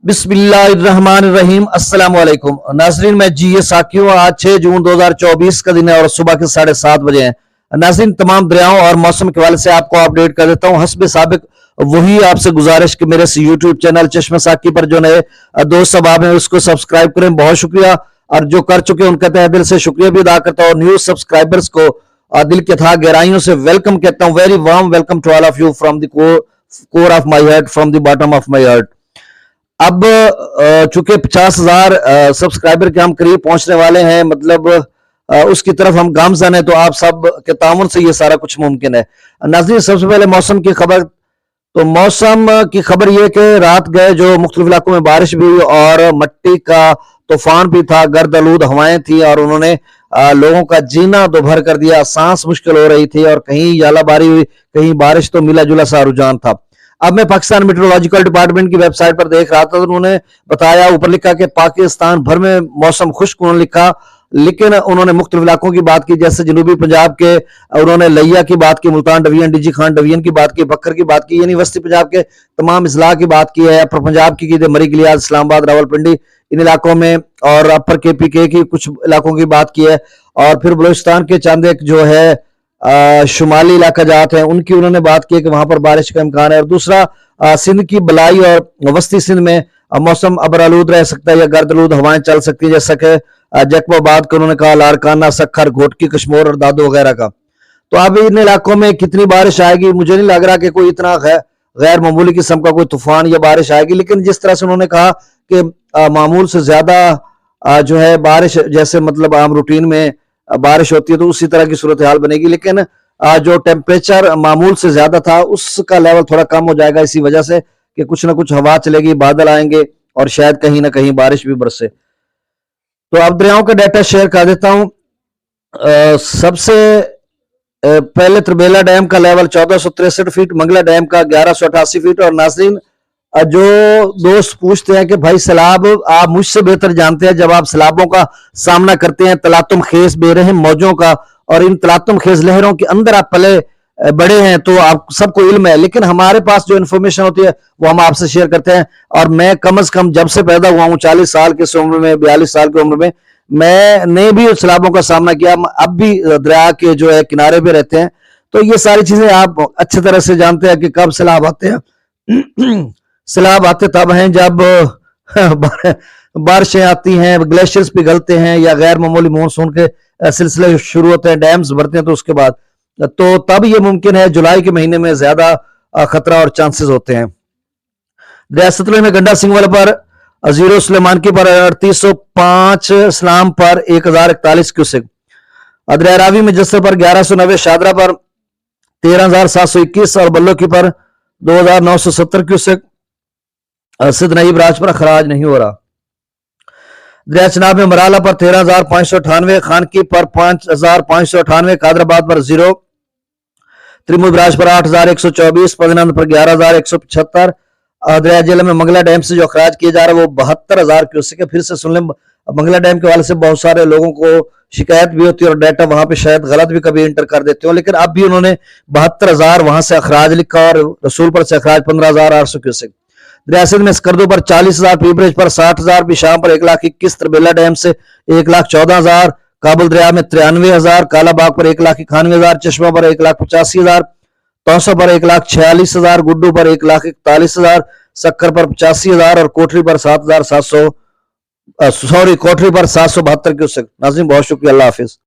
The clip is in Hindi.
बिस्मिल्लाहिर्रहमानिर्रहीम। अस्सलाम वालेकुम नाजरीन, मैं जी साकी हूँ। आज 6 जून 2024 का दिन है और सुबह के 7:30 बजे हैं। नाजरीन, तमाम दरियाओं और मौसम के हवाले से आपको अपडेट कर देता हूँ। हस्ब साबिक वही आपसे गुजारिश कि मेरे यूट्यूब चैनल चश्मा साकी पर जो नए दोस्त सब हैं उसको सब्सक्राइब करें, बहुत शुक्रिया। और जो कर चुके हैं उनका तहे दिल से शुक्रिया भी अदा करता हूँ। न्यू सब्सक्राइबर्स को दिल के था गहराइयों से वेलकम कहता हूँ। Very warm welcome to all of you from the core of my heart, from the bottom of my heart. अब चूंकि 50,000 सब्सक्राइबर के हम करीब पहुंचने वाले हैं, मतलब उसकी तरफ हम गामजन है, तो आप सब के ताउन से ये सारा कुछ मुमकिन है। नाज़रीन, सबसे पहले मौसम की खबर। तो मौसम की खबर ये कि रात गए जो मुख्तलिफ इलाकों में बारिश भी हुई और मट्टी का तूफान भी था, गर्द आलूद हवाएं थी और उन्होंने लोगों का जीना दोभर कर दिया। सांस मुश्किल हो रही थी और कहीं यालाबारी हुई, कहीं बारिश, तो मिला जुला सा रुझान था। अब मैं पाकिस्तान मेट्रोलॉजिकल डिपार्टमेंट की वेबसाइट पर देख रहा था, तो उन्होंने बताया, ऊपर लिखा कि पाकिस्तान भर में मौसम खुश्क, उन्होंने लिखा, लेकिन उन्होंने मुख्तलिफ इलाकों की बात की, जैसे जनूबी पंजाब के उन्होंने लिया की बात की, Multan division, DG Khan division की बात की, बकर की बात की, यानी वस्ती पंजाब के तमाम इजला की बात की है, अपर पंजाब की मरी गिलियाद, इस्लामाबाद, रावलपिंडी, इन इलाकों में, और अपर KPK की कुछ इलाकों की बात की है। और फिर बलूचिस्तान के चंद एक जो है शुमाली इलाका जात है उनकी उन्होंने बात की कि वहां पर बारिश का इम्कान है। और दूसरा सिंध की बलाई और वस्ती सिंध में मौसम अबरालूद रह सकता है या गर्दलूद हवाएं चल सकती है, जैसा कि जैकबाबाद का उन्होंने कहा, लाड़काना, सखर, घोटकी, कश्मीर और दादो वगैरह का। तो अब इन इलाकों में कितनी बारिश आएगी, मुझे नहीं लग रहा कि कोई इतना गैर मामूली किस्म का कोई तूफान या बारिश आएगी, लेकिन जिस तरह से उन्होंने कहा कि मामूल से ज्यादा जो है बारिश, जैसे मतलब आम रूटीन में बारिश होती है, तो उसी तरह की सूरत हाल बनेगी। लेकिन जो टेम्परेचर मामूल से ज्यादा था उसका लेवल थोड़ा कम हो जाएगा, इसी वजह से कि कुछ ना कुछ हवा चलेगी, बादल आएंगे और शायद कहीं ना कहीं बारिश भी बरसे। तो अब दरियाओं का डाटा शेयर कर देता हूं। सबसे पहले त्रिबेला डैम का लेवल 1463 फीट, मंगला डैम का 1188 फीट। और नाजरीन, जो दोस्त पूछते हैं कि भाई सैलाब आप मुझसे बेहतर जानते हैं, जब आप सैलाबों का सामना करते हैं, तलातुम खेज बेरहम मौजों का, और इन तलातुम खेज लहरों के अंदर आप पले बड़े हैं, तो आप सबको इल्म है, लेकिन हमारे पास जो इन्फॉर्मेशन होती है वो हम आपसे शेयर करते हैं। और मैं कम से कम जब से पैदा हुआ हूँ, 40 साल की उम्र में, 42 साल की उम्र में, मैंने भी सैलाबों का सामना किया। अब भी दरिया के जो है किनारे पे रहते हैं, तो ये सारी चीजें आप अच्छी तरह से जानते हैं कि कब सैलाब आते हैं। सैलाब आते तब हैं जब बारिशें आती हैं, ग्लेशियर्स पिघलते हैं या गैर मामूली मानसून के सिलसिले शुरू होते हैं, डैम्स भरते हैं, तो उसके बाद तो तब ये मुमकिन है। जुलाई के महीने में ज्यादा खतरा और चांसेस होते हैं। दरिया सतलुज में गंडा सिंगवल पर 0, सुलेमान की पर 3805, इस्लाम पर 1041 क्यूसेक, दरिया रावी में जस्सर पर 1190, शादरा पर 13,721 और बल्लो की पर 2,970 क्यूसेक। सिद्ध नईब राज पर खराज नहीं हो रहा। दरिया चनाब में मराला पर 13,598, खानकी पर 5,598, कादराबाद पर 0, त्रिमुद्राज पर 8,124, पदनंद पर 11,175। दरिया जेल में मंगला डैम से जो अखराज किया जा रहा है वो 72,000 क्यूसेक है। फिर से सुन लें, मंगला डैम के वाले से बहुत सारे लोगों को शिकायत भी होती है और डाटा वहां पे शायद गलत भी कभी इंटर कर देते हो, लेकिन अब भी उन्होंने 72,000 वहां से अखराज लिखा और रसूलपुर से अखराज 15,800 क्यूसेक। रियासत में स्कर्दो पर 40,000, पीब्रिज पर 60,000, पिशाम पर 1,21,000, त्रिबेला डैम से 1,14,000, काबुल दरिया में 93,000, कालाबाग पर 1,91,000, चश्मा पर 1,85,000, तौसा पर 1,46,000, गुड्डू पर 1,41,000, सक्कर पर 85,000 और कोठरी पर 7,700 कोठरी पर 772 क्यूसेक। नाज़रीन, बहुत शुक्रिया, अल्लाह हाफिज।